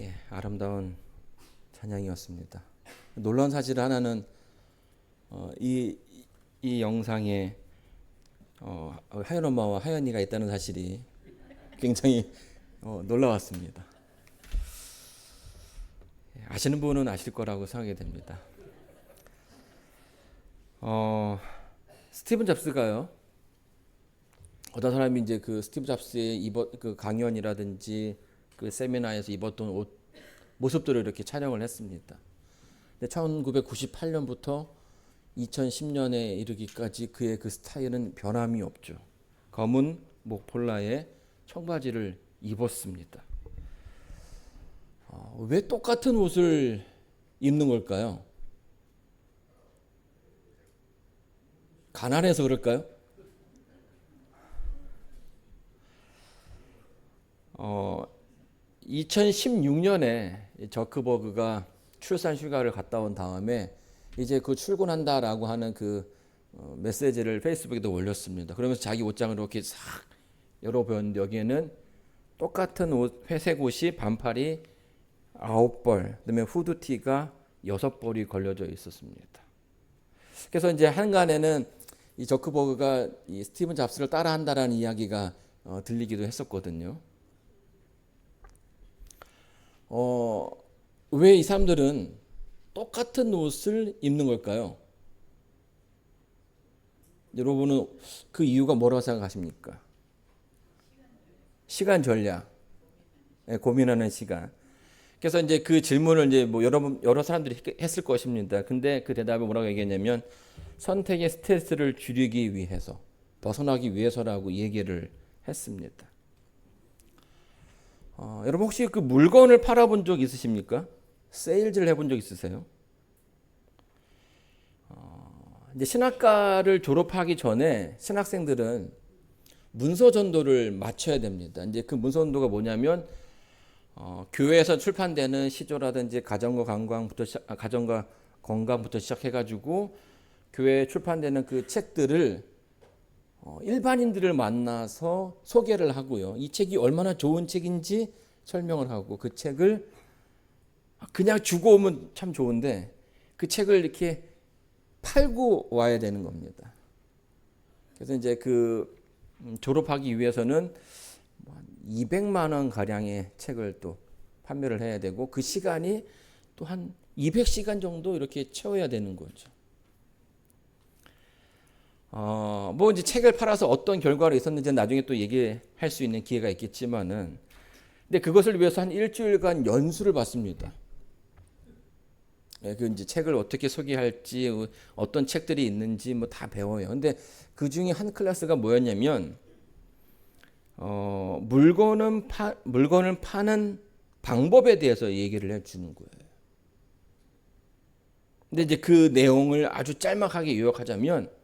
예, 아름다운 찬양이었습니다. 놀라운 사실 하나는 이 영상에 하연 엄마와 하연이가 있다는 사실이 굉장히 놀라웠습니다. 아시는 분은 아실 거라고 생각이 됩니다. 스티븐 잡스가요. 어떤 사람이 이제 그 스티브 잡스의 그 강연이라든지 그 세미나에서 입었던 옷 모습들을 이렇게 촬영을 했습니다. 1998년부터 2010년에 이르기까지 그의 그 스타일은 변함이 없죠. 검은 목폴라에 청바지를 입었습니다. 왜 똑같은 옷을 입는 걸까요? 가난해서 그럴까요? 2016년에 저크버그가 출산 휴가를 갔다 온 다음에 이제 그 출근한다라고 하는 그 메시지를 페이스북에도 올렸습니다. 그러면서 자기 옷장을 이렇게 싹 열어보는데 여기에는 똑같은 옷, 회색 옷이 반팔이 9벌, 그다음에 후드티가 6벌이 걸려져 있었습니다. 그래서 이제 한간에는 이 저크버그가 이 스티븐 잡스를 따라한다라는 이야기가 들리기도 했었거든요. 왜 이 사람들은 똑같은 옷을 입는 걸까요? 여러분은 그 이유가 뭐라고 생각하십니까? 시간 전략, 고민하는 시간. 그래서 이제 그 질문을 이제 뭐 여러 사람들이 했을 것입니다. 근데 그 대답이 뭐라고 얘기했냐면 선택의 스트레스를 줄이기 위해서, 벗어나기 위해서라고 얘기를 했습니다. 여러분 혹시 그 물건을 팔아본 적 있으십니까? 세일즈를 해본 적 있으세요? 이제 신학과를 졸업하기 전에 신학생들은 문서 전도를 마쳐야 됩니다. 이제 그 문서 전도가 뭐냐면 교회에서 출판되는 시조라든지 가정과 건강부터 시작해가지고 교회에 출판되는 그 책들을 일반인들을 만나서 소개를 하고요. 이 책이 얼마나 좋은 책인지 설명을 하고 그 책을 그냥 주고 오면 참 좋은데 그 책을 이렇게 팔고 와야 되는 겁니다. 그래서 이제 그 졸업하기 위해서는 200만 원 가량의 책을 또 판매를 해야 되고 그 시간이 또 한 200시간 정도 이렇게 채워야 되는 거죠. 뭐 이제 책을 팔아서 어떤 결과가 있었는지 나중에 또 얘기할 수 있는 기회가 있겠지만은, 근데 그것을 위해서 한 일주일간 연수를 받습니다. 그 이제 책을 어떻게 소개할지, 어떤 책들이 있는지 뭐 다 배워요. 근데 그 중에 한 클래스가 뭐였냐면, 물건을 파는 방법에 대해서 얘기를 해주는 거예요. 근데 이제 그 내용을 아주 짤막하게 요약하자면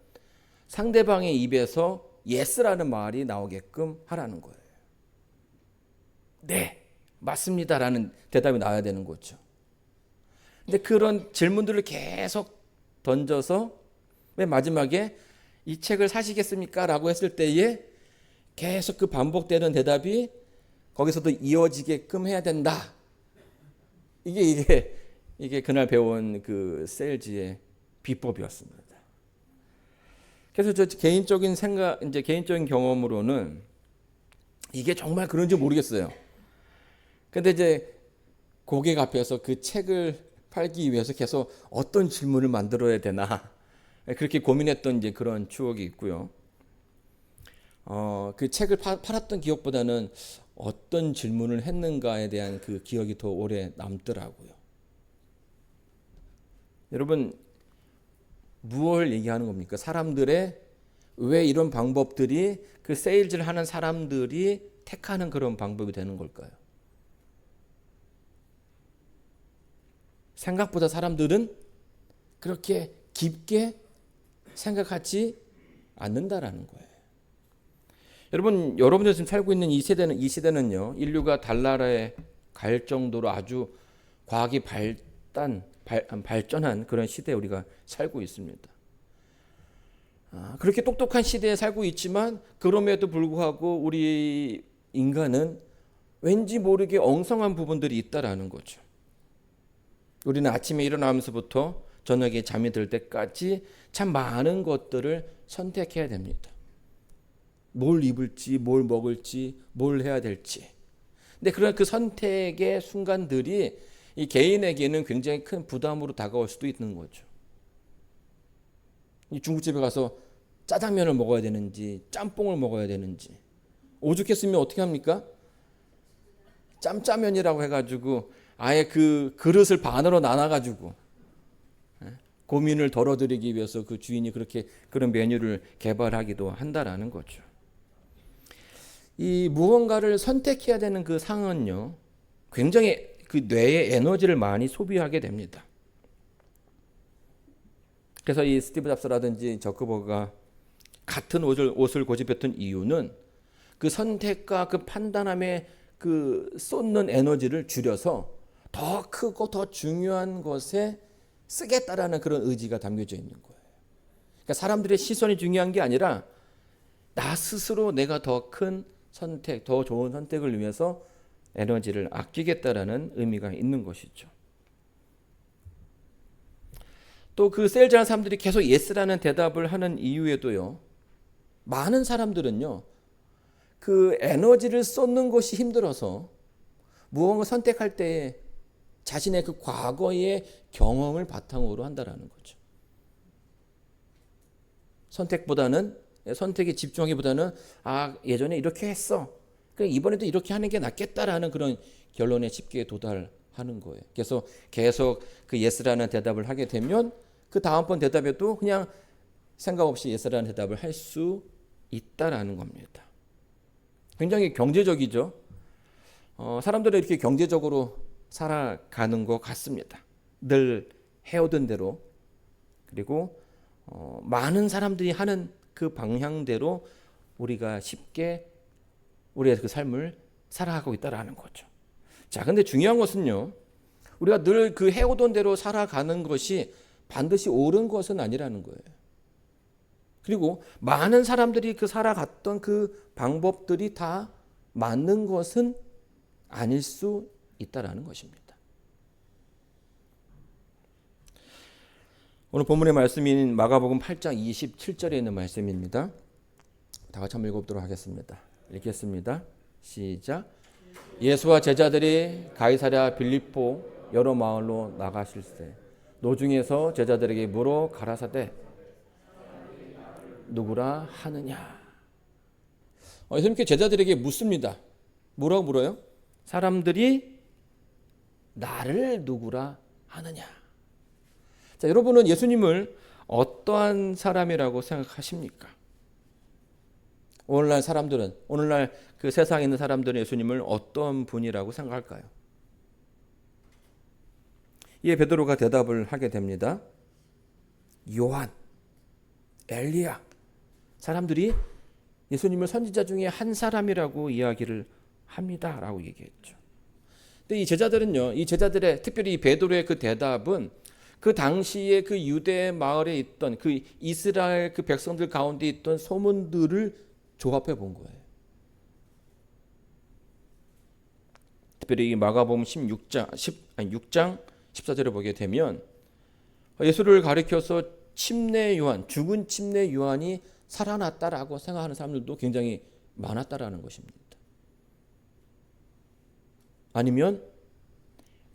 상대방의 입에서 yes라는 말이 나오게끔 하라는 거예요. 네, 맞습니다라는 대답이 나와야 되는 거죠. 근데 그런 질문들을 계속 던져서 맨 마지막에 이 책을 사시겠습니까? 라고 했을 때에 계속 그 반복되는 대답이 거기서도 이어지게끔 해야 된다. 이게 그날 배운 그 세일즈의 비법이었습니다. 그래서 저 개인적인 이제 개인적인 경험으로는 이게 정말 그런지 모르겠어요. 근데 이제 고객 앞에서 그 책을 팔기 위해서 계속 어떤 질문을 만들어야 되나 그렇게 고민했던 이제 그런 추억이 있고요. 그 책을 팔았던 기억보다는 어떤 질문을 했는가에 대한 그 기억이 더 오래 남더라고요. 여러분, 무엇을 얘기하는 겁니까? 사람들의 왜 이런 방법들이 그 세일즈를 하는 사람들이 택하는 그런 방법이 되는 걸까요? 생각보다 사람들은 그렇게 깊게 생각하지 않는다라는 거예요. 여러분들 지금 살고 있는 이 시대는요, 인류가 달나라에 갈 정도로 아주 과학이 발전한 그런 시대에 우리가 살고 있습니다. 그렇게 똑똑한 시대에 살고 있지만 그럼에도 불구하고 우리 인간은 왠지 모르게 엉성한 부분들이 있다라는 거죠. 우리는 아침에 일어나면서부터 저녁에 잠이 들 때까지 참 많은 것들을 선택해야 됩니다. 뭘 입을지, 뭘 먹을지, 뭘 해야 될지. 근데 그런 그 선택의 순간들이 이 개인에게는 굉장히 큰 부담으로 다가올 수도 있는 거죠. 이 중국집에 가서 짜장면을 먹어야 되는지, 짬뽕을 먹어야 되는지. 오죽했으면 어떻게 합니까? 짬짜면이라고 해가지고 아예 그 그릇을 반으로 나눠가지고 고민을 덜어드리기 위해서 그 주인이 그렇게 그런 메뉴를 개발하기도 한다라는 거죠. 이 무언가를 선택해야 되는 그 상황은요, 굉장히 그 뇌의 에너지를 많이 소비하게 됩니다. 그래서 이 스티브 잡스라든지 저크버그가 같은 옷을 고집했던 이유는 그 선택과 그 판단함에 그 쏟는 에너지를 줄여서 더 크고 더 중요한 것에 쓰겠다라는 그런 의지가 담겨져 있는 거예요. 그러니까 사람들의 시선이 중요한 게 아니라 나 스스로 내가 더 큰 선택, 더 좋은 선택을 위해서 에너지를 아끼겠다라는 의미가 있는 것이죠. 또 그 세일즈하는 사람들이 계속 예스라는 대답을 하는 이유에도요, 많은 사람들은요, 그 에너지를 쏟는 것이 힘들어서 무언가 선택할 때 자신의 그 과거의 경험을 바탕으로 한다라는 거죠. 선택에 집중하기보다는 예전에 이렇게 했어. 그러니까 이번에도 이렇게 하는 게 낫겠다라는 그런 결론에 쉽게 도달하는 거예요. 그래서 계속 그 예스라는 대답을 하게 되면 그 다음번 대답에도 그냥 생각 없이 예스라는 대답을 할 수 있다라는 겁니다. 굉장히 경제적이죠. 사람들은 이렇게 경제적으로 살아가는 것 같습니다. 늘 해오던 대로, 그리고 많은 사람들이 하는 그 방향대로 우리가 쉽게 우리의 그 삶을 살아가고 있다라는 거죠. 자, 근데 중요한 것은요, 우리가 늘 그 해오던 대로 살아가는 것이 반드시 옳은 것은 아니라는 거예요. 그리고 많은 사람들이 그 살아갔던 그 방법들이 다 맞는 것은 아닐 수 있다라는 것입니다. 오늘 본문의 말씀인 마가복음 8장 27절에 있는 말씀입니다. 다 같이 한번 읽어보도록 하겠습니다. 읽겠습니다. 시작. 예수와 제자들이 가이사랴 빌립보 여러 마을로 나가실세 노중에서 제자들에게 물어 가라사대 누구라 하느냐. 예수님께 제자들에게 묻습니다. 뭐라고 물어요? 사람들이 나를 누구라 하느냐. 자, 여러분은 예수님을 어떠한 사람이라고 생각하십니까? 오늘날 그 세상에 있는 사람들은 예수님을 어떤 분이라고 생각할까요? 이에 베드로가 대답을 하게 됩니다. 요한, 엘리야. 사람들이 예수님을 선지자 중에 한 사람이라고 이야기를 합니다라고 얘기했죠. 근데 이 제자들의 특별히 이 베드로의 그 대답은 그 당시에 그 유대 마을에 있던 그 이스라엘 그 백성들 가운데 있던 소문들을 조합해 본 거예요. 특별히 이 마가복음 6장 14절을 보게 되면 예수를 가리켜서 죽은 침례 요한이 살아났다라고 생각하는 사람들도 굉장히 많았다라는 것입니다. 아니면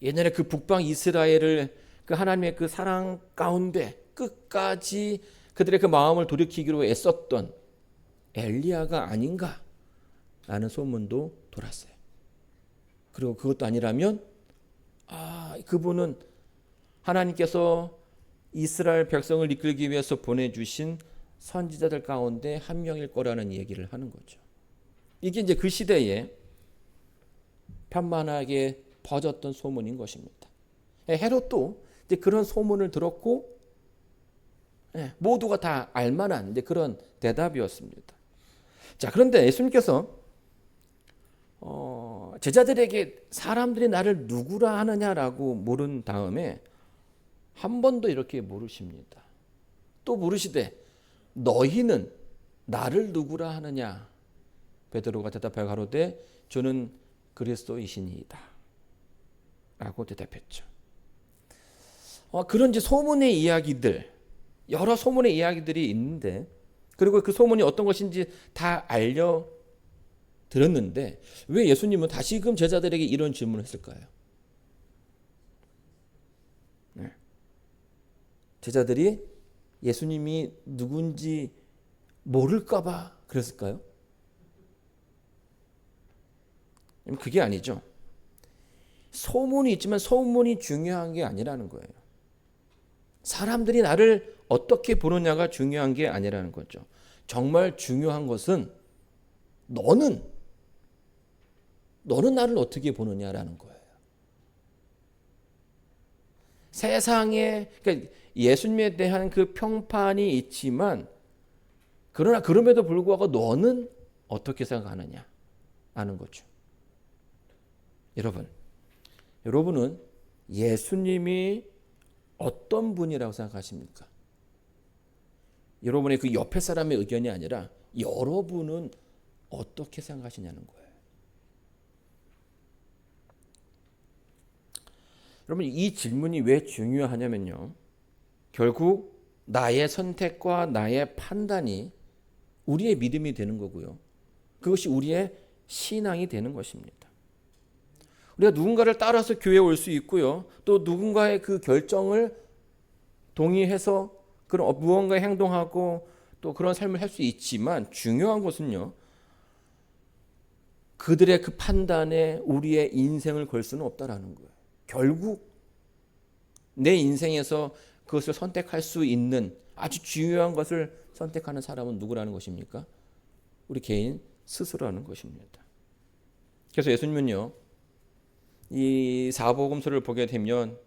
옛날에 그 북방 이스라엘을 그 하나님의 그 사랑 가운데 끝까지 그들의 그 마음을 돌이키기로 애썼던 엘리야가 아닌가라는 소문도 돌았어요. 그리고 그것도 아니라면 그분은 하나님께서 이스라엘 백성을 이끌기 위해서 보내주신 선지자들 가운데 한 명일 거라는 얘기를 하는 거죠. 이게 이제 그 시대에 편만하게 퍼졌던 소문인 것입니다. 헤롯도 이제 그런 소문을 들었고 모두가 다 알만한 이제 그런 대답이었습니다. 자, 그런데 예수님께서 제자들에게 사람들이 나를 누구라 하느냐라고 물은 다음에 한 번 더 이렇게 물으십니다. 또 물으시되 너희는 나를 누구라 하느냐? 베드로가 대답하여 가로되 주는 그리스도이시니이다 라고 대답했죠. 그런 이제 소문의 이야기들, 여러 소문의 이야기들이 있는데, 그리고 그 소문이 어떤 것인지 다 알려 들었는데 왜 예수님은 다시금 제자들에게 이런 질문을 했을까요? 네. 제자들이 예수님이 누군지 모를까 봐 그랬을까요? 그게 아니죠. 소문이 있지만 소문이 중요한 게 아니라는 거예요. 사람들이 나를 어떻게 보느냐가 중요한 게 아니라는 거죠. 정말 중요한 것은 너는 나를 어떻게 보느냐라는 거예요. 세상에, 그러니까 예수님에 대한 그 평판이 있지만, 그러나 그럼에도 불구하고 너는 어떻게 생각하느냐 하는 거죠. 여러분은 예수님이 어떤 분이라고 생각하십니까? 여러분의 그 옆에 사람의 의견이 아니라 여러분은 어떻게 생각하시냐는 거예요. 여러분, 이 질문이 왜 중요하냐면요, 결국 나의 선택과 나의 판단이 우리의 믿음이 되는 거고요, 그것이 우리의 신앙이 되는 것입니다. 우리가 누군가를 따라서 교회에 올 수 있고요, 또 누군가의 그 결정을 동의해서 그런 무언가 행동하고 또 그런 삶을 할 수 있지만, 중요한 것은요, 그들의 그 판단에 우리의 인생을 걸 수는 없다라는 거예요. 결국 내 인생에서 그것을 선택할 수 있는 아주 중요한 것을 선택하는 사람은 누구라는 것입니까? 우리 개인 스스로라는 것입니다. 그래서 예수님은요, 이 사복음서를 보게 되면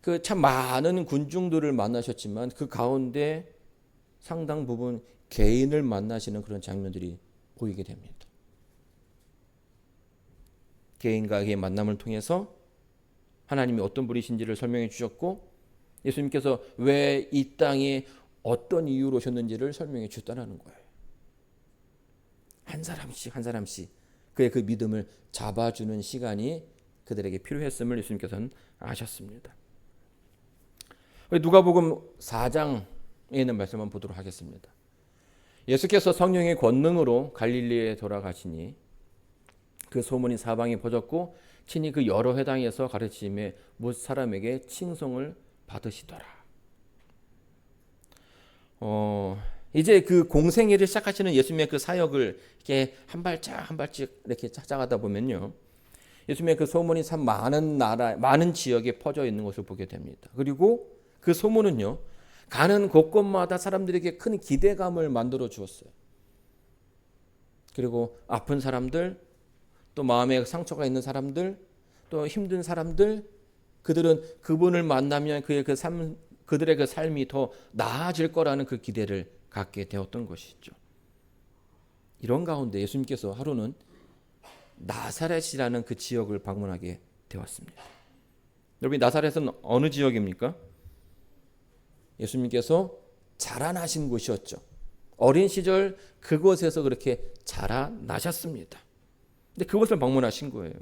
그 참 많은 군중들을 만나셨지만 그 가운데 상당 부분 개인을 만나시는 그런 장면들이 보이게 됩니다. 개인과의 만남을 통해서 하나님이 어떤 분이신지를 설명해 주셨고, 예수님께서 왜 이 땅에 어떤 이유로 오셨는지를 설명해 주셨다는 거예요. 한 사람씩 그의 그 믿음을 잡아주는 시간이 그들에게 필요했음을 예수님께서는 아셨습니다. 누가복음 4장에 있는 말씀 한번 보도록 하겠습니다. 예수께서 성령의 권능으로 갈릴리에 돌아가시니 그 소문이 사방에 퍼졌고 친히 그 여러 회당에서 가르치심에 못 사람에게 칭송을 받으시더라. 이제 그 공생애를 시작하시는 예수님의 그 사역을 이렇게 한 발짝 이렇게 찾아가다 보면요, 예수님의 그 소문이 참 많은 지역에 퍼져 있는 것을 보게 됩니다. 그리고 그 소문은요, 가는 곳곳마다 사람들에게 큰 기대감을 만들어 주었어요. 그리고 아픈 사람들, 또 마음에 상처가 있는 사람들, 또 힘든 사람들, 그들은 그분을 만나면 그들의 그 삶이 더 나아질 거라는 그 기대를 갖게 되었던 것이죠. 이런 가운데 예수님께서 하루는 나사렛이라는 그 지역을 방문하게 되었습니다. 여러분, 나사렛은 어느 지역입니까? 예수님께서 자라나신 곳이었죠. 어린 시절 그곳에서 그렇게 자라나셨습니다. 근데 그곳을 방문하신 거예요.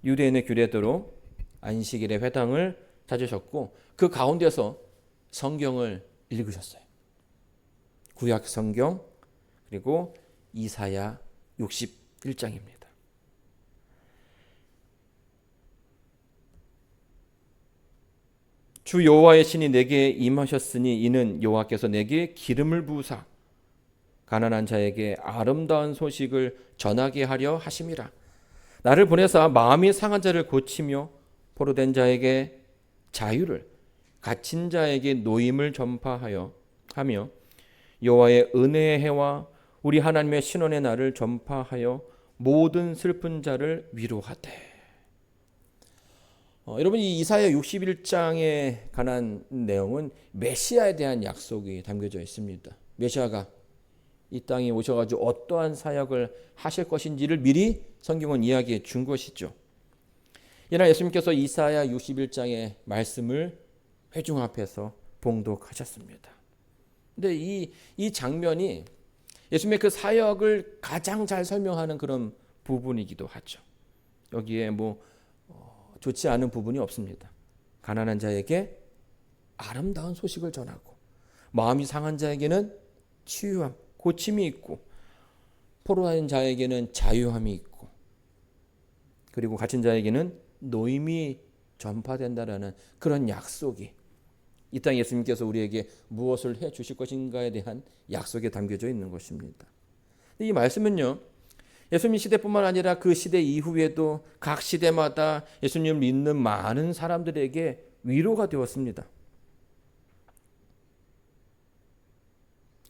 유대인의 규례대로 안식일에 회당을 찾으셨고 그 가운데서 성경을 읽으셨어요. 구약 성경, 그리고 이사야 61장입니다. 주 여호와의 신이 내게 임하셨으니 이는 여호와께서 내게 기름을 부으사 가난한 자에게 아름다운 소식을 전하게 하려 하심이라. 나를 보내사 마음이 상한 자를 고치며 포로된 자에게 자유를, 갇힌 자에게 노임을 전파하여 하며 여호와의 은혜의 해와 우리 하나님의 신원의 날을 전파하여 모든 슬픈 자를 위로하되. 여러분, 이 이사야 61장에 관한 내용은 메시아에 대한 약속이 담겨져 있습니다. 메시아가 이 땅에 오셔가지고 어떠한 사역을 하실 것인지를 미리 성경은 이야기해 준 것이죠. 이날 예수님께서 이사야 61장의 말씀을 회중 앞에서 봉독하셨습니다. 근데 이 장면이 예수님의 그 사역을 가장 잘 설명하는 그런 부분이기도 하죠. 여기에 좋지 않은 부분이 없습니다. 가난한 자에게 아름다운 소식을 전하고 마음이 상한 자에게는 치유함, 고침이 있고 포로한 자에게는 자유함이 있고 그리고 갇힌 자에게는 노임이 전파된다라는 그런 약속이 이 땅 예수님께서 우리에게 무엇을 해 주실 것인가에 대한 약속에 담겨져 있는 것입니다. 이 말씀은요, 예수님 시대뿐만 아니라 그 시대 이후에도 각 시대마다 예수님을 믿는 많은 사람들에게 위로가 되었습니다.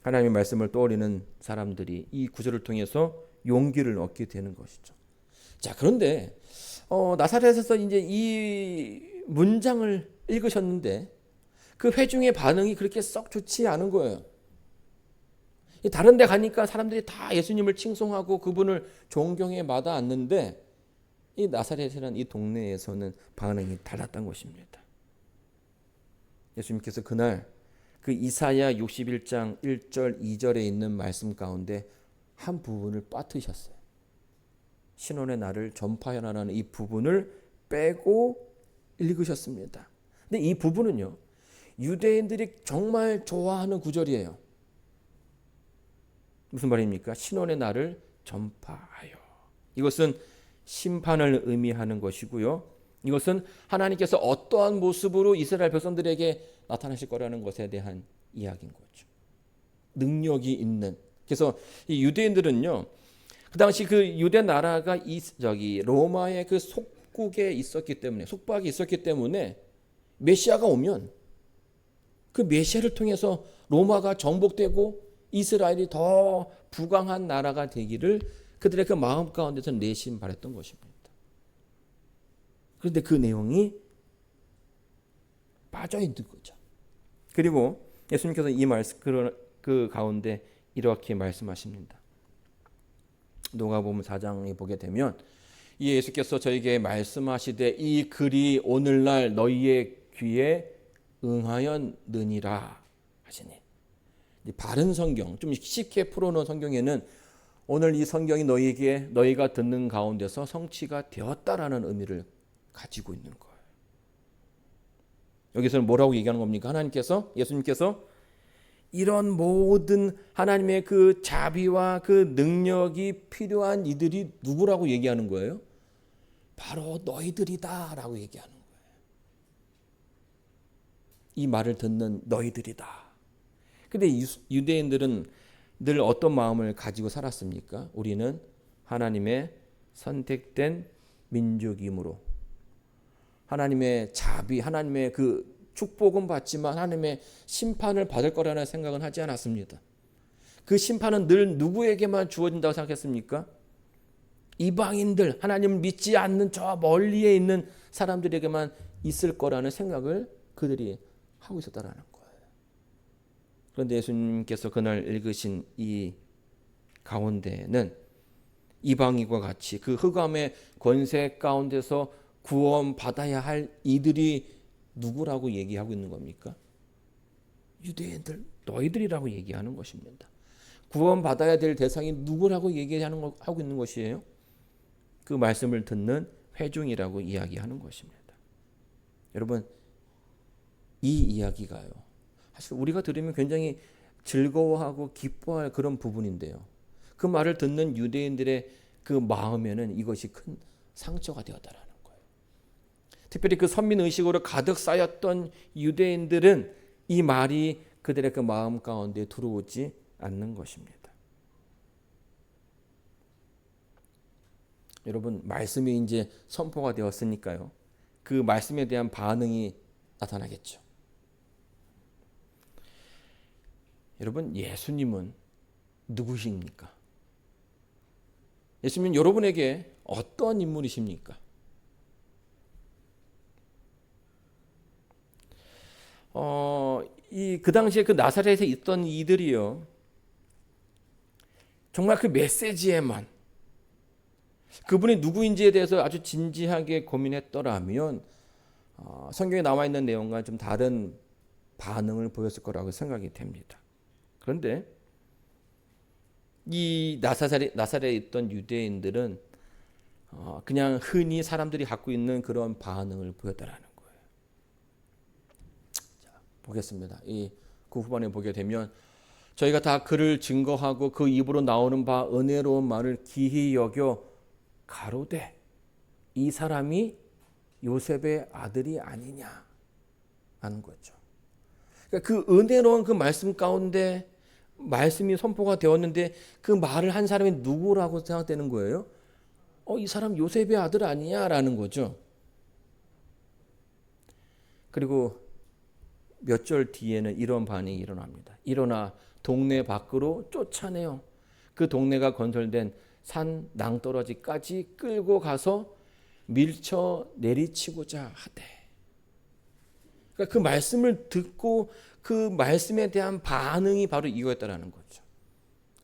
하나님의 말씀을 떠올리는 사람들이 이 구절을 통해서 용기를 얻게 되는 것이죠. 자, 그런데 나사렛에서 이제 이 문장을 읽으셨는데 그 회중의 반응이 그렇게 썩 좋지 않은 거예요. 다른 데 가니까 사람들이 다 예수님을 칭송하고 그분을 존경해 마다 앉는데 이 나사렛이라는 이 동네에서는 반응이 달랐던 것입니다. 예수님께서 그날 그 이사야 61장 1절 2절에 있는 말씀 가운데 한 부분을 빠뜨셨어요. 신원의 날을 전파하라는 이 부분을 빼고 읽으셨습니다. 근데 이 부분은요, 유대인들이 정말 좋아하는 구절이에요. 무슨 말입니까? 신원의 날을 전파하여. 이것은 심판을 의미하는 것이고요. 이것은 하나님께서 어떠한 모습으로 이스라엘 백성들에게 나타나실 거라는 것에 대한 이야기인 거죠. 능력이 있는. 그래서 이 유대인들은요, 그 당시 그 유대 나라가 로마의 그 속국에 있었기 때문에, 속박이 있었기 때문에 메시아가 오면 그 메시아를 통해서 로마가 정복되고 이스라엘이 더 부강한 나라가 되기를 그들의 그 마음 가운데서 내심 바랬던 것입니다. 그런데 그 내용이 빠져 있는 거죠. 그리고 예수님께서 이 말씀 그 가운데 이렇게 말씀하십니다. 누가복음 4장에 보게 되면 이 예수께서 저에게 말씀하시되 이 글이 오늘날 너희의 귀에 응하였느니라 하시니, 바른 성경, 좀 쉽게 풀어놓은 성경에는 오늘 이 성경이 너희가 듣는 가운데서 성취가 되었다라는 의미를 가지고 있는 거예요. 여기서는 뭐라고 얘기하는 겁니까? 예수님께서 이런 모든 하나님의 그 자비와 그 능력이 필요한 이들이 누구라고 얘기하는 거예요? 바로 너희들이다라고 얘기하는 거예요. 이 말을 듣는 너희들이다. 근데 유대인들은 늘 어떤 마음을 가지고 살았습니까? 우리는 하나님의 선택된 민족이므로 하나님의 자비, 하나님의 그 축복은 받지만 하나님의 심판을 받을 거라는 생각은 하지 않았습니다. 그 심판은 늘 누구에게만 주어진다고 생각했습니까? 이방인들, 하나님을 믿지 않는 저 멀리에 있는 사람들에게만 있을 거라는 생각을 그들이 하고 있었다라는 거예요. 그런데 예수님께서 그날 읽으신 이 가운데는 이방인과 같이 그 흑암의 권세 가운데서 구원받아야 할 이들이 누구라고 얘기하고 있는 겁니까? 유대인들, 너희들이라고 얘기하는 것입니다. 구원받아야 될 대상이 누구라고 하고 있는 것이에요? 그 말씀을 듣는 회중이라고 이야기하는 것입니다. 여러분, 이 이야기가요, 사실 우리가 들으면 굉장히 즐거워하고 기뻐할 그런 부분인데요, 그 말을 듣는 유대인들의 그 마음에는 이것이 큰 상처가 되었다라는 거예요. 특별히 그 선민의식으로 가득 쌓였던 유대인들은 이 말이 그들의 그 마음 가운데 들어오지 않는 것입니다. 여러분, 말씀이 이제 선포가 되었으니까요, 그 말씀에 대한 반응이 나타나겠죠. 여러분, 예수님은 누구십니까? 예수님은 여러분에게 어떤 인물이십니까? 그 당시에 그 나사렛에 있던 이들이요, 정말 그 메시지에만 그분이 누구인지에 대해서 아주 진지하게 고민했더라면 성경에 나와 있는 내용과 좀 다른 반응을 보였을 거라고 생각이 됩니다. 그런데 이 나사렛에 있던 유대인들은 그냥 흔히 사람들이 갖고 있는 그런 반응을 보였다라는 거예요. 자, 보겠습니다. 그 후반에 보게 되면 저희가 다 그를 증거하고 그 입으로 나오는 바 은혜로운 말을 기히 여겨 가로되 이 사람이 요셉의 아들이 아니냐 하는 거죠. 그러니까 그 은혜로운 그 말씀 가운데 말씀이 선포가 되었는데 그 말을 한 사람이 누구라고 생각되는 거예요? 이 사람 요셉의 아들 아니냐라는 거죠. 그리고 몇 절 뒤에는 이런 반응이 일어납니다. 일어나 동네 밖으로 쫓아내요. 그 동네가 건설된 산 낭떠러지까지 끌고 가서 밀쳐 내리치고자 하되. 그러니까 그 말씀을 듣고 그 말씀에 대한 반응이 바로 이거였다라는 거죠.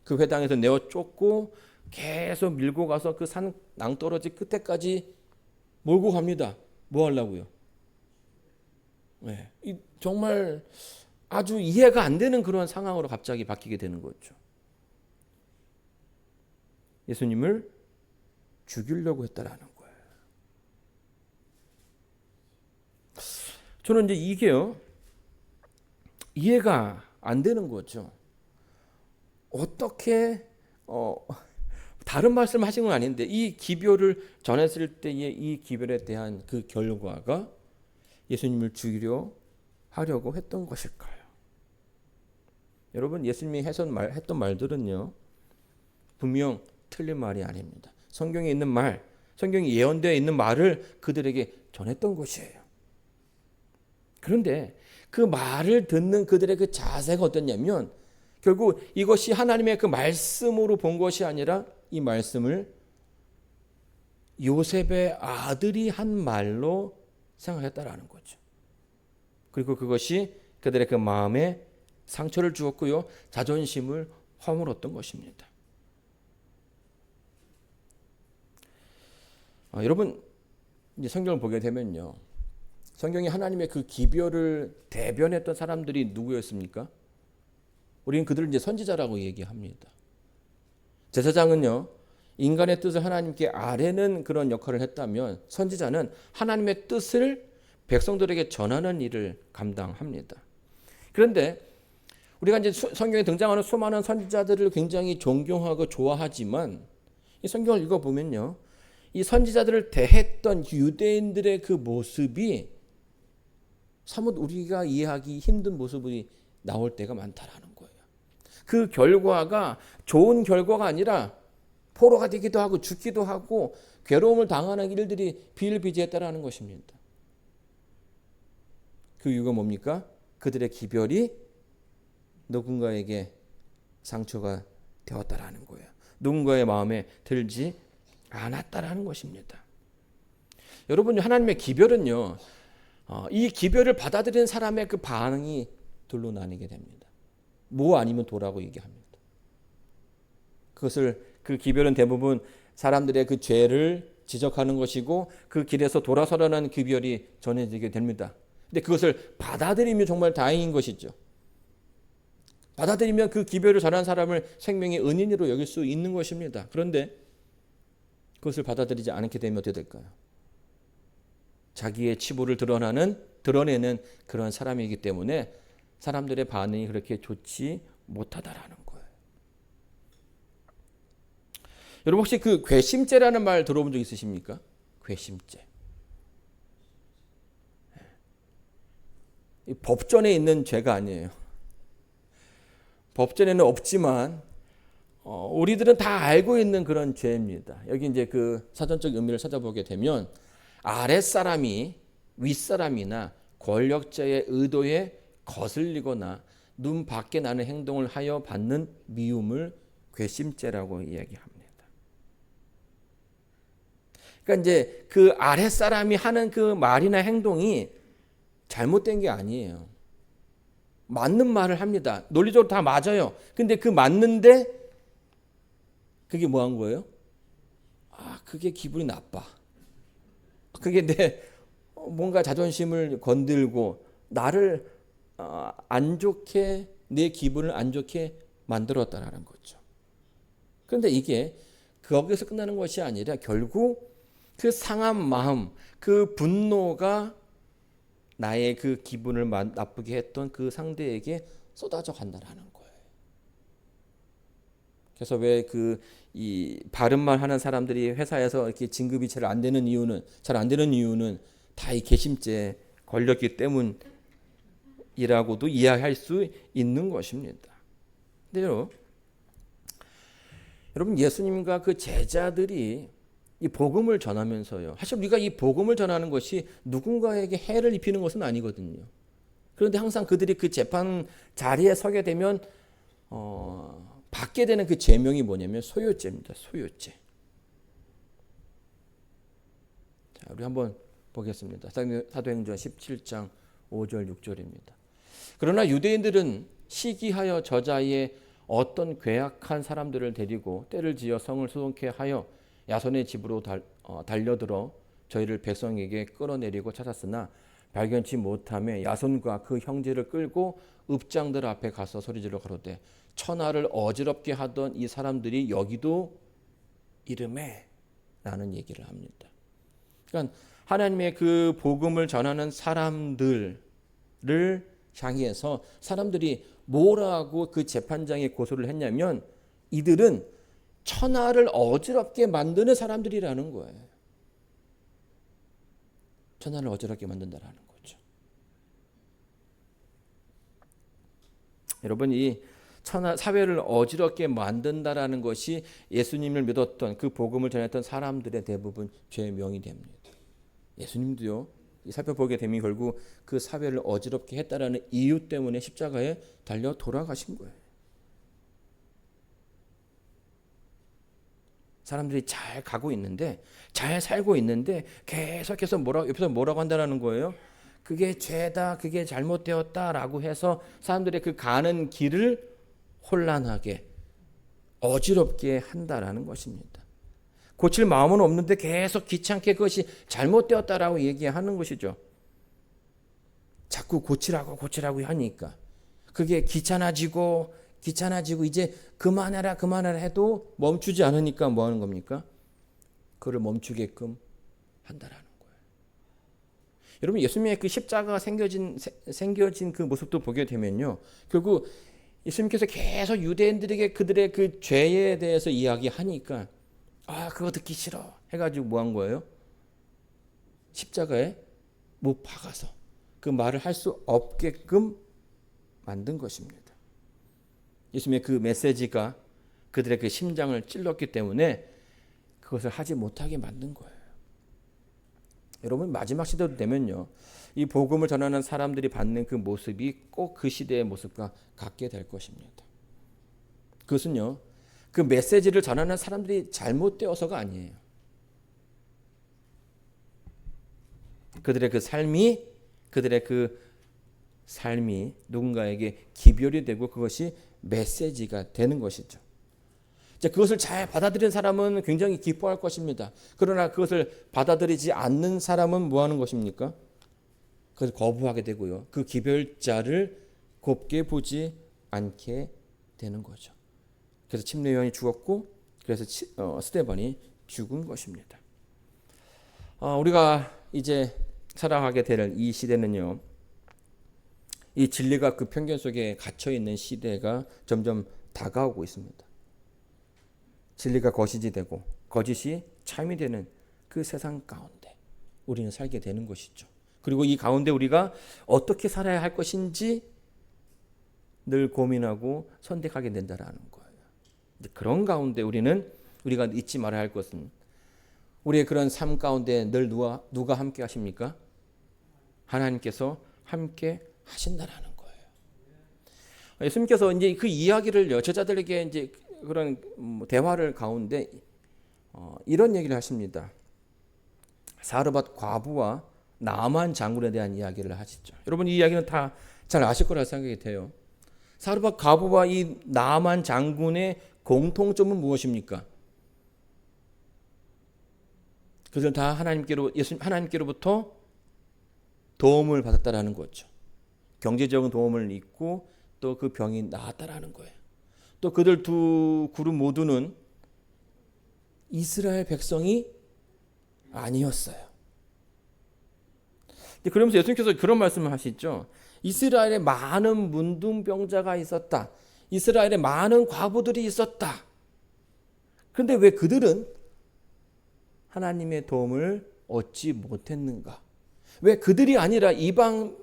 그 회당에서 내어 쫓고 계속 밀고 가서 그 산 낭떠러지 끝에까지 몰고 갑니다. 뭐 하려고요? 네. 정말 아주 이해가 안 되는 그런 상황으로 갑자기 바뀌게 되는 거죠. 예수님을 죽이려고 했다라는 거예요. 저는 이제 이게요, 이해가 안 되는 거죠. 어떻게 다른 말씀 하신 건 아닌데 이 기별을 전했을 때의 이 기별에 대한 그 결과가 예수님을 죽이려 하려고 했던 것일까요? 여러분, 예수님이 했던 말들은요, 분명 틀린 말이 아닙니다. 성경에 있는 말, 성경이 예언되어 있는 말을 그들에게 전했던 것이에요. 그런데 그 말을 듣는 그들의 그 자세가 어땠냐면 결국 이것이 하나님의 그 말씀으로 본 것이 아니라 이 말씀을 요셉의 아들이 한 말로 생각했다라는 거죠. 그리고 그것이 그들의 그 마음에 상처를 주었고요, 자존심을 허물었던 것입니다. 여러분, 이제 성경을 보게 되면요, 성경이 하나님의 그 기별을 대변했던 사람들이 누구였습니까? 우리는 그들을 이제 선지자라고 얘기합니다. 제사장은요, 인간의 뜻을 하나님께 아뢰는 그런 역할을 했다면 선지자는 하나님의 뜻을 백성들에게 전하는 일을 감당합니다. 그런데 우리가 이제 성경에 등장하는 수많은 선지자들을 굉장히 존경하고 좋아하지만 이 성경을 읽어보면요, 이 선지자들을 대했던 유대인들의 그 모습이 사뭇 우리가 이해하기 힘든 모습이 나올 때가 많다라는 거예요. 그 결과가 좋은 결과가 아니라 포로가 되기도 하고 죽기도 하고 괴로움을 당하는 일들이 비일비재했다라는 것입니다. 그 이유가 뭡니까? 그들의 기별이 누군가에게 상처가 되었다라는 거예요. 누군가의 마음에 들지 않았다라는 것입니다. 여러분, 하나님의 기별은요, 이 기별을 받아들이는 사람의 그 반응이 둘로 나뉘게 됩니다. 뭐 아니면 도라고 얘기합니다. 그 기별은 대부분 사람들의 그 죄를 지적하는 것이고 그 길에서 돌아서라는 기별이 전해지게 됩니다. 근데 그것을 받아들이면 정말 다행인 것이죠. 받아들이면 그 기별을 전한 사람을 생명의 은인으로 여길 수 있는 것입니다. 그런데 그것을 받아들이지 않게 되면 어떻게 될까요? 자기의 치부를 드러내는 그런 사람이기 때문에 사람들의 반응이 그렇게 좋지 못하다라는 거예요. 여러분, 혹시 그 괘씸죄라는 말 들어본 적 있으십니까? 괘씸죄. 이 법전에 있는 죄가 아니에요. 법전에는 없지만 우리들은 다 알고 있는 그런 죄입니다. 여기 이제 그 사전적 의미를 찾아보게 되면 아랫사람이 윗사람이나 권력자의 의도에 거슬리거나 눈 밖에 나는 행동을 하여 받는 미움을 괘씸죄라고 이야기합니다. 그러니까 이제 그 아랫사람이 하는 그 말이나 행동이 잘못된 게 아니에요. 맞는 말을 합니다. 논리적으로 다 맞아요. 근데 그 맞는데 그게 뭐 한 거예요? 그게 기분이 나빠. 그게 내 뭔가 자존심을 건들고 나를 안 좋게, 내 기분을 안 좋게 만들었다라는 거죠. 그런데 이게 거기서 끝나는 것이 아니라 결국 그 상한 마음, 그 분노가 나의 그 기분을 나쁘게 했던 그 상대에게 쏟아져 간다라는 거예요. 그래서 왜 이 바른 말 하는 사람들이 회사에서 이렇게 진급이 잘 안 되는 이유는 다 이 괘씸죄에 걸렸기 때문이라고도 이해할 수 있는 것입니다. 근데요, 여러분, 예수님과 그 제자들이 이 복음을 전하면서요, 사실 우리가 이 복음을 전하는 것이 누군가에게 해를 입히는 것은 아니거든요. 그런데 항상 그들이 그 재판 자리에 서게 되면 받게 되는 그 죄명이 뭐냐면 소유죄입니다. 소유죄. 자, 우리 한번 보겠습니다. 사도행전 17장 5절 6절입니다. 그러나 유대인들은 시기하여 저자의 어떤 괴악한 사람들을 데리고 때를 지어 성을 소동케 하여 야손의 집으로 달려들어 저희를 백성에게 끌어내리고 찾았으나 발견치 못하며 야손과 그 형제를 끌고 읍장들 앞에 가서 소리질러 가로되 천하를 어지럽게 하던 이 사람들이 여기도 이름에 라는 얘기를 합니다. 그러니까 하나님의 그 복음을 전하는 사람들을 향해서 사람들이 뭐라고 그 재판장에 고소를 했냐면 이들은 천하를 어지럽게 만드는 사람들이라는 거예요. 천하를 어지럽게 만든다라는 거죠. 여러분, 이 사회를 어지럽게 만든다라는 것이 예수님을 믿었던 그 복음을 전했던 사람들의 대부분 죄명이 됩니다. 예수님도요, 살펴보게 되면 결국 그 사회를 어지럽게 했다라는 이유 때문에 십자가에 달려 돌아가신 거예요. 사람들이 잘 가고 있는데, 잘 살고 있는데 계속해서 옆에서 뭐라고 한다는 거예요? 그게 죄다, 그게 잘못되었다라고 해서 사람들의 그 가는 길을 혼란하게, 어지럽게 한다라는 것입니다. 고칠 마음은 없는데 계속 귀찮게 그것이 잘못되었다라고 얘기하는 것이죠. 자꾸 고치라고 하니까 그게 귀찮아지고 이제 그만해라 해도 멈추지 않으니까 뭐 하는 겁니까? 그를 멈추게끔 한다라는 거예요. 여러분, 예수님의 그 십자가가 생겨진 그 모습도 보게 되면요, 결국 예수님께서 계속 유대인들에게 그들의 그 죄에 대해서 이야기하니까 그거 듣기 싫어 해가지고 뭐 한 거예요? 십자가에 못 박아서 그 말을 할 수 없게끔 만든 것입니다. 예수님의 그 메시지가 그들의 그 심장을 찔렀기 때문에 그것을 하지 못하게 만든 거예요. 여러분, 마지막 시대도 되면요, 이 복음을 전하는 사람들이 받는 그 모습이 꼭 그 시대의 모습과 같게 될 것입니다. 그것은요, 그 메시지를 전하는 사람들이 잘못되어서가 아니에요. 그들의 그 삶이 누군가에게 기별이 되고 그것이 메시지가 되는 것이죠. 그것을 잘 받아들인 사람은 굉장히 기뻐할 것입니다. 그러나 그것을 받아들이지 않는 사람은 뭐 하는 것입니까? 그것을 거부하게 되고요, 그 기별자를 곱게 보지 않게 되는 거죠. 그래서 침례 요한이 죽었고, 그래서 스데반이 죽은 것입니다. 우리가 이제 살아가게 될 이 시대는요, 이 진리가 그 편견 속에 갇혀 있는 시대가 점점 다가오고 있습니다. 진리가 거짓이 되고 거짓이 참이 되는 그 세상 가운데 우리는 살게 되는 것이죠. 그리고 이 가운데 우리가 어떻게 살아야 할 것인지 늘 고민하고 선택하게 된다라는 거예요. 그런 가운데 우리가 잊지 말아야 할 것은 우리의 그런 삶 가운데 늘 누가 함께 하십니까? 하나님께서 함께 하신다라는 거예요. 예수님께서 이제 그 이야기를 제자들에게 이제 그런 대화를 가운데 이런 얘기를 하십니다. 사르밧 과부와 나만 장군에 대한 이야기를 하시죠. 여러분, 이 이야기는 다 잘 아실 거라 생각이 돼요. 사르밧 과부와 이 나만 장군의 공통점은 무엇입니까? 그들은 다 하나님께로부터 도움을 받았다라는 거죠. 경제적인 도움을 입고 또 그 병이 나았다라는 거예요. 또 그들 두 그룹 모두는 이스라엘 백성이 아니었어요. 그러면서 예수님께서 그런 말씀을 하시죠. 이스라엘에 많은 문둥병자가 있었다. 이스라엘에 많은 과부들이 있었다. 그런데 왜 그들은 하나님의 도움을 얻지 못했는가? 왜 그들이 아니라 이방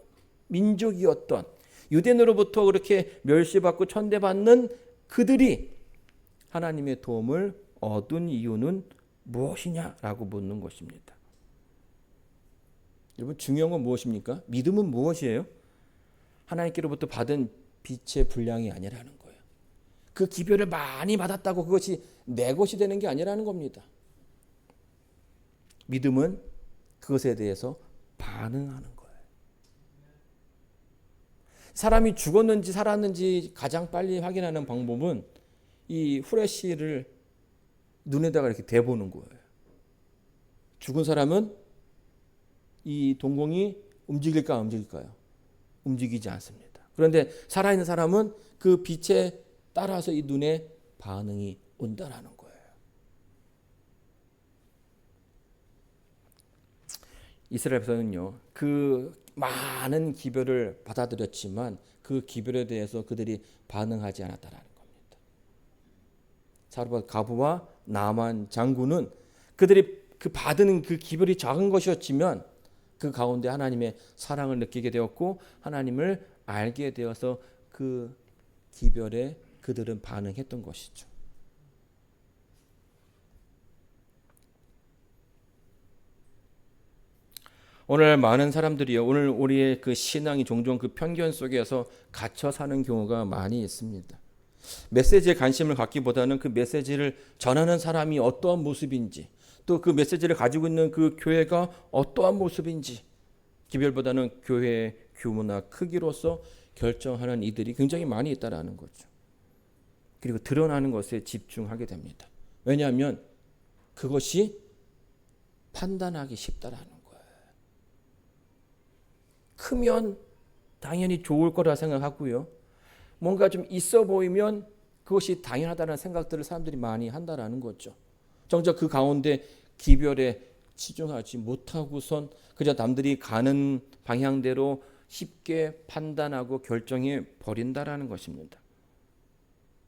민족이었던 유대인으로부터 그렇게 멸시받고 천대받는 그들이 하나님의 도움을 얻은 이유는 무엇이냐라고 묻는 것입니다. 여러분, 중요한 건 무엇입니까? 믿음은 무엇이에요? 하나님께로부터 받은 빛의 분량이 아니라는 거예요. 그 기별을 많이 받았다고 그것이 내 것이 되는 게 아니라는 겁니다. 믿음은 그것에 대해서 반응하는 거예요. 사람이 죽었는지 살았는지 가장 빨리 확인하는 방법은 이 후레쉬를 눈에다가 이렇게 대보는 거예요. 죽은 사람은 이 동공이 움직일까 안 움직일까요? 움직이지 않습니다. 그런데 살아있는 사람은 그 빛에 따라서 이 눈에 반응이 온다라는 거예요. 이스라엘 백성은요, 그 많은 기별을 받아들였지만 그 기별에 대해서 그들이 반응하지 않았다라는 겁니다. 사르밧 가부와 나만 장군은 그들이 그 받은 그 기별이 작은 것이었지만 그 가운데 하나님의 사랑을 느끼게 되었고 하나님을 알게 되어서 그 기별에 그들은 반응했던 것이죠. 오늘 많은 사람들이요, 오늘 우리의 그 신앙이 종종 그 편견 속에서 갇혀 사는 경우가 많이 있습니다. 메시지에 관심을 갖기보다는 그 메시지를 전하는 사람이 어떠한 모습인지, 또 그 메시지를 가지고 있는 그 교회가 어떠한 모습인지, 기별보다는 교회의 규모나 크기로서 결정하는 이들이 굉장히 많이 있다라는 거죠. 그리고 드러나는 것에 집중하게 됩니다. 왜냐하면 그것이 판단하기 쉽다라는 거예요. 크면 당연히 좋을 거라 생각하고요. 뭔가 좀 있어 보이면 그것이 당연하다는 생각들을 사람들이 많이 한다라는 거죠. 정작 그 가운데 기별에 치중하지 못하고선 그저 남들이 가는 방향대로 쉽게 판단하고 결정해 버린다라는 것입니다.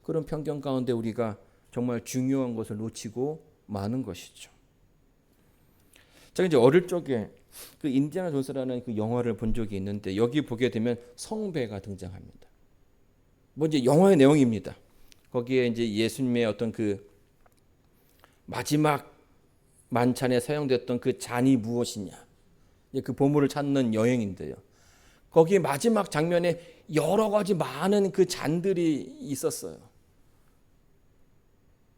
그런 편견 가운데 우리가 정말 중요한 것을 놓치고 마는 것이죠. 제가 이제 어릴 적에 그 인디아나 존스라는 그 영화를 본 적이 있는데 여기 보게 되면 성배가 등장합니다. 뭐 이제 영화의 내용입니다. 거기에 이제 예수님의 어떤 그 마지막 만찬에 사용됐던 그 잔이 무엇이냐, 그 보물을 찾는 여행인데요. 거기 마지막 장면에 여러 가지 많은 그 잔들이 있었어요.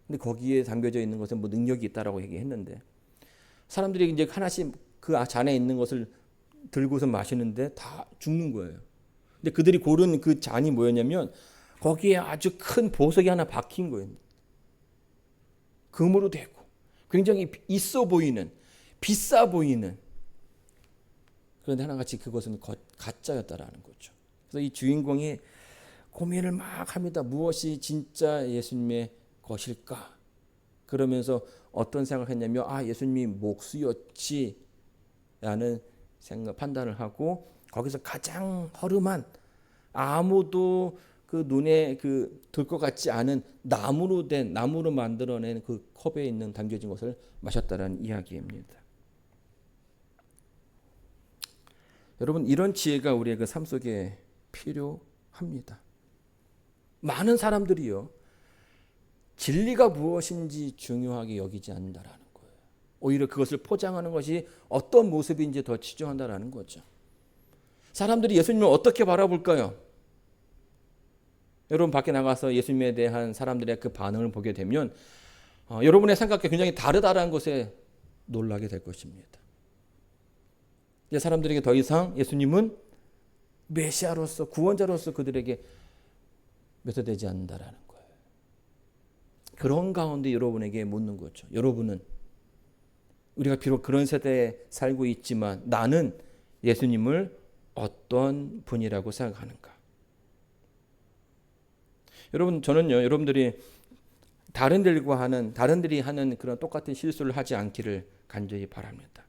근데 거기에 담겨져 있는 것은 뭐 능력이 있다라고 얘기했는데 사람들이 이제 하나씩 그 잔에 있는 것을 들고서 마시는데 다 죽는 거예요. 근데 그들이 고른 그 잔이 뭐였냐면 거기에 아주 큰 보석이 하나 박힌 거예요. 금으로 되고 굉장히 있어 보이는, 비싸 보이는, 그런데 하나같이 그것은 가짜였다라는 거죠. 그래서 이 주인공이 고민을 막 합니다. 무엇이 진짜 예수님의 것일까? 그러면서 어떤 생각을 했냐면 예수님이 목수였지 라는 생각, 판단을 하고 거기서 가장 허름한 아무도 그 눈에 그 들 것 같지 않은 나무로 만들어낸 그 컵에 있는 담겨진 것을 마셨다라는 이야기입니다. 여러분, 이런 지혜가 우리의 그 삶 속에 필요합니다. 많은 사람들이요, 진리가 무엇인지 중요하게 여기지 않는다라는 거예요. 오히려 그것을 포장하는 것이 어떤 모습인지 더 치중한다라는 거죠. 사람들이 예수님을 어떻게 바라볼까요? 여러분 밖에 나가서 예수님에 대한 사람들의 그 반응을 보게 되면 여러분의 생각과 굉장히 다르다라는 것에 놀라게 될 것입니다. 이제 사람들에게 더 이상 예수님은 메시아로서, 구원자로서 그들에게 묘사되지 않는다라는 거예요. 그런 가운데 여러분에게 묻는 거죠. 여러분은, 우리가 비록 그런 세대에 살고 있지만 나는 예수님을 어떤 분이라고 생각하는가? 여러분, 저는요, 여러분들이 다른들이 하는 그런 똑같은 실수를 하지 않기를 간절히 바랍니다.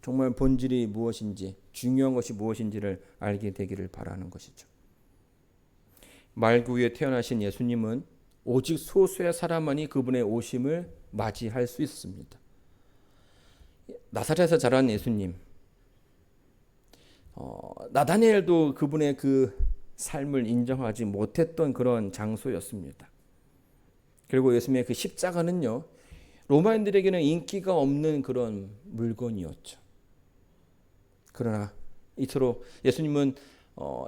정말 본질이 무엇인지, 중요한 것이 무엇인지를 알게 되기를 바라는 것이죠. 말구 위에 태어나신 예수님은 오직 소수의 사람만이 그분의 오심을 맞이할 수 있습니다. 나사렛에서 자란 예수님, 나다니엘도 그분의 그 삶을 인정하지 못했던 그런 장소였습니다. 그리고 예수님의 그 십자가는요, 로마인들에게는 인기가 없는 그런 물건이었죠. 그러나 이토록 예수님은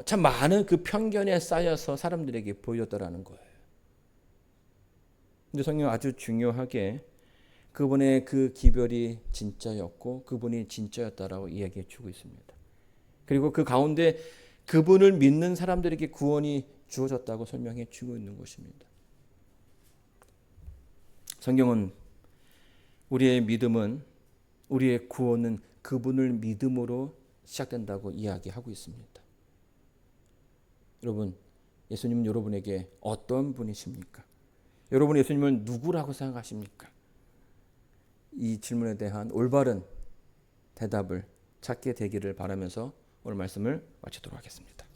참 많은 그 편견에 쌓여서 사람들에게 보여줬다라는 거예요. 근데 성경은 아주 중요하게 그분의 그 기별이 진짜였고 그분이 진짜였다라고 이야기해 주고 있습니다. 그리고 그 가운데 그분을 믿는 사람들에게 구원이 주어졌다고 설명해 주고 있는 것입니다. 성경은 우리의 믿음은, 우리의 구원은 그분을 믿음으로 시작된다고 이야기하고 있습니다. 여러분, 예수님은 여러분에게 어떤 분이십니까? 여러분 예수님을 누구라고 생각하십니까? 이 질문에 대한 올바른 대답을 찾게 되기를 바라면서 오늘 말씀을 마치도록 하겠습니다.